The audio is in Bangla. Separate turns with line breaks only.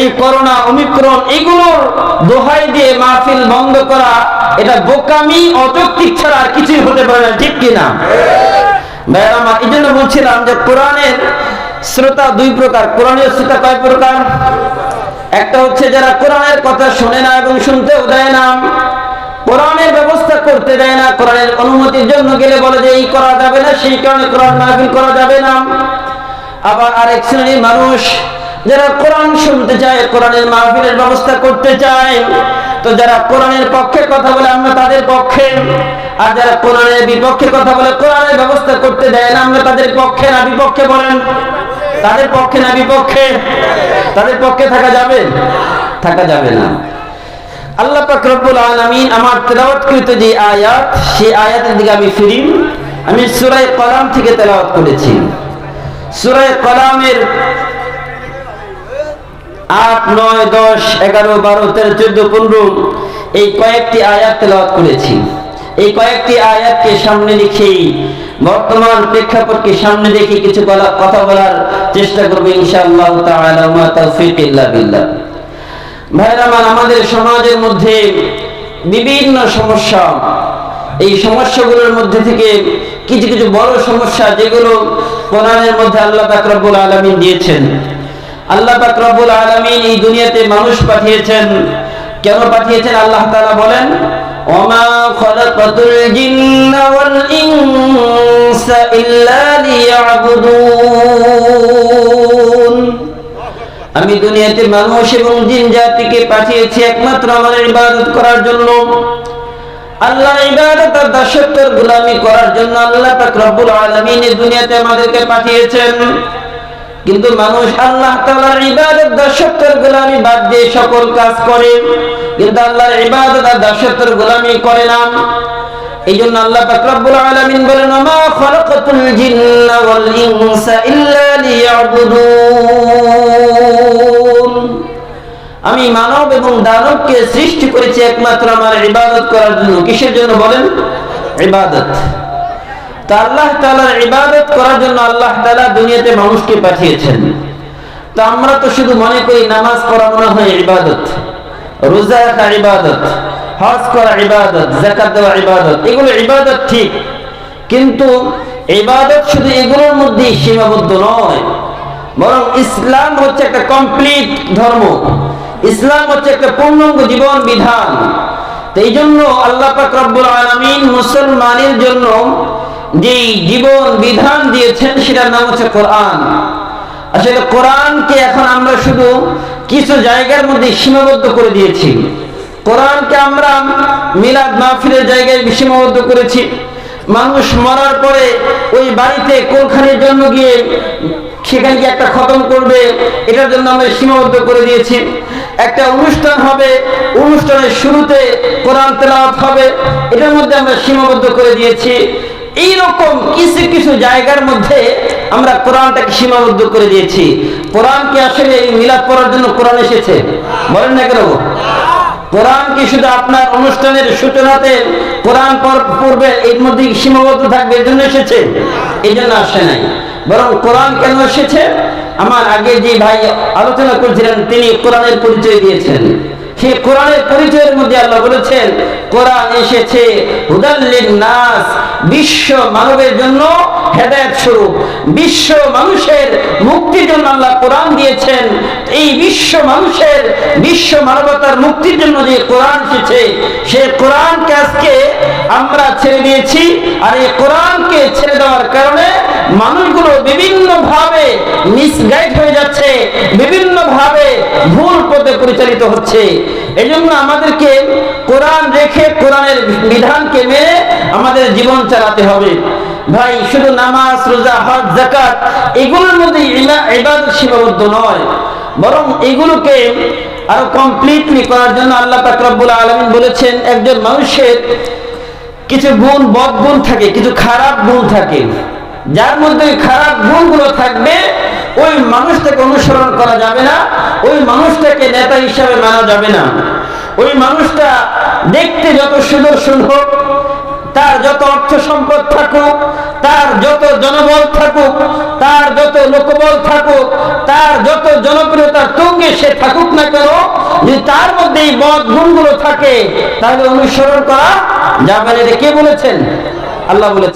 এই করোনা ওমিক্রন এগুলোর দোহাই দিয়ে মাহফিল বন্ধ করা এটা বোকামি অযৌক্তিক ছাড়া আর কিছুই হতে পারে না, ঠিক কিনা? ভাইরা আমার, এই জন্য বলছিলাম যে কোরআনের শ্রোতা দুই প্রকার। কোরআনের শ্রোতা কয় প্রকার? একটা হচ্ছে যারা কোরআনের কথা শোনে না এবং শুনতেও দেয় না, কোরআনের ব্যবস্থা করতে দেয় না, কোরআনের অনুমতির জন্য গেলে বলে যে এই করা যাবে না, সেই কারণে কোরআন মাহফিল করা যাবে না। আবার আরেক শ্রেণীর মানুষ যারা কোরআন শুনতে চায়, কোরআনের মাহফিলের ব্যবস্থা করতে চায়, তো যারা কোরআনের পক্ষে কথা বলে আমরা তাদের পক্ষে, আর যারা কোরআনের বিপক্ষে কথা বলে কোরআনের ব্যবস্থা করতে দেয় না আমরা তাদের পক্ষে না বিপক্ষে। বলেন তাদের পক্ষে না বিপক্ষে? তাদের পক্ষে থাকা যাবে? থাকা যাবে না। আল্লাহ পাক রব্বুল আলামিন আমার তেলাওয়াতকৃত যে আয়াত, সেই আয়াতের দিকে আমি ফিরি। আমি সূরা কলাম থেকে তেলাওয়াত করেছি। সূরা কলামের 8, 9, 10, 11, 12, 13, 14, 15 এই কয়েকটি আয়াত তেলাওয়াত করেছি। এই কয়েকটি আয়াতকে সামনে রেখেই, বর্তমান প্রেক্ষাপটকে সামনে রেখে কিছু কথা বলার চেষ্টা করব ইনশাআল্লাহ তাআলা। মা তাওফীক ইল্লা বিল্লাহ। ভাইরা আমার, আমাদের সমাজের মধ্যে বিভিন্ন সমস্যা, এই সমস্যাগুলোর মধ্যে থেকে কিছু কিছু বড় সমস্যা যেগুলো কোরআনের মধ্যে আল্লাহ পাক রব্বুল আলামিন দিয়েছেন। আল্লাহ পাক রব্বুল আলামিন এই দুনিয়াতে মানুষ পাঠিয়েছেন। কেন পাঠিয়েছেন? আল্লাহ তাআলা বলেন, ওমা খালাকাতুল জিন্না ওয়াল ইনসা ইল্লা লিয়াবুদুন। আমি দুনিয়াতে মানুষ এবং জিন জাতিকে পাঠিয়েছি একমাত্র আমার ইবাদত করার জন্য, আল্লাহর ইবাদত আর দাসত্বের গোলামি করার জন্য আল্লাহ পাক রব্বুল আলামিন এই দুনিয়াতে আমাদেরকে পাঠিয়েছেন। কিন্তু মানুষ আল্লাহ তাআলার ইবাদত দাসত্বের গোলামি বাদ দিয়ে সকল কাজ করে, কিন্তু আল্লাহর ইবাদত আর দাসত্বের গোলামি করে না। এইজন্য আল্লাহ পাক রব্বুল আলামিন বলেন, মা খালাকাতুল জিন্না ওয়াল ইনসা ইল্লা লিয়াবুদুন। আমি মানব এবং দানবকে সৃষ্টি করেছি একমাত্র আমার ইবাদত করার জন্য। কিসের জন্য বলেন? ইবাদত। তা আল্লাহ তাআলার ইবাদত করার জন্য আল্লাহ তাআলা দুনিয়াতে মানুষকে পাঠিয়েছেন। তো আমরা তো শুধু মনে করি নামাজ পড়া মনে হয় ইবাদত, রোজা রাখা ইবাদত, হজ করা ইবাদত, যাকাত দেওয়া ইবাদত, এগুলো ইবাদত ঠিক। কিন্তু ইবাদত শুধু এগুলোর মধ্যেই সীমাবদ্ধ নয়, বরং ইসলাম হচ্ছে একটা কমপ্লিট ধর্ম। ইসলাম হচ্ছে একটা পূর্ণাঙ্গ জীবন বিধান। তো এই জন্য আল্লাহ পাক রব্বুল আলামিন মুসলমানের জন্য যে জীবন বিধান দিয়েছেন সেটার নাম হচ্ছে কোরআন। আসলে কোরআনকে এখন আমরা শুধু কিছু জায়গার মধ্যে সীমাবদ্ধ করে দিয়েছি। কোরআনকে আমরা মিলাদ মাহফিলের জায়গায় সীমাবদ্ধ করেছি। মানুষ মরার পরে ওই বাড়িতে কোরখানির জন্য গিয়ে সেখানে গিয়ে একটা খতম করবে, এটার জন্য আমরা সীমাবদ্ধ করে দিয়েছি। একটা অনুষ্ঠান হবে, অনুষ্ঠানের শুরুতে কোরআন তেলাওয়াত হবে, এটার মধ্যে আমরা সীমাবদ্ধ করে দিয়েছি। এইরকম কিছু কিছু জায়গার মধ্যে আমরা কোরআনটাকে সীমাবদ্ধ করে দিয়েছি। কোরআন কি আসলে এই মিলাদ পড়ার জন্য কোরআন এসেছে? বলেন না কেন? কোরআন কি শুধু আপনার অনুষ্ঠানের সূচনাতে কোরআন পড়বে এর মধ্যে সীমাবদ্ধ থাকবে এর জন্য এসেছে? এই জন্য আসে নাই। বরং কোরআন কেন এসেছে? আমার আগে যে ভাই আলোচনা করছিলেন তিনি কোরআনের পরিচয় দিয়েছেন। সেই কোরআনের পরিচয়ের মধ্যে আল্লাহ বলেছেন কোরআন এসেছে হুদাল লিন-নাস, বিশ্ব মানবের জন্য হেদায়েত স্বরূপ। বিশ্ব মানুষের মুক্তির জন্য আল্লাহ কোরআন দিয়েছেন। এই বিশ্ব মানুষের, বিশ্ব মানবতার মুক্তির জন্য যে কোরআন এসেছে, সেই কোরআনকে আজকে আমরা ছেড়ে দিয়েছি। আর এই কোরআনকে ছেড়ে দেওয়ার কারণে মানুষগুলো বিভিন্ন ভাবে মিসগাইড হয়ে যাচ্ছে, বিভিন্ন ভাবে ভুল পথে পরিচালিত হচ্ছে। এই জন্য আমাদেরকে কোরআন রেখে কোরআনের বিধানকে মেনে আমাদের জীবন চালাতে হবে। ভাই শুধু নামাজ, রোজা, হজ, যাকাত এগুলোর মধ্যে ইবাদত সীমাবদ্ধ নয়, বরং এগুলোকে আরো কমপ্লিটলি করার জন্য আল্লাহ পাক রব্বুল আলামিন বলেছেন একজন মানুষের কিছু গুণ, বদ গুণ থাকে, কিছু খারাপ গুণ থাকে। যার মধ্যে খারাপ গুণগুলো থাকবে ওই মানুষটাকে অনুসরণ করা যাবে না, ওই মানুষটাকে নেতা হিসাবে মানা যাবে না। ওই মানুষটা দেখতে যত সুদর্শন হোক, তার যত অর্থ সম্পদ থাকুক, তার যত জনবল থাকুক, তার যত লোকবল থাকুক, তার যত জনপ্রিয়তার তুঙ্গে সে থাকুক না কেন, যদি তার মধ্যে এই বদ গুণগুলো থাকে তাহলে অনুসরণ করা যাবে না। এটা কে বলেছেন? আল্লাহ বলেছেন।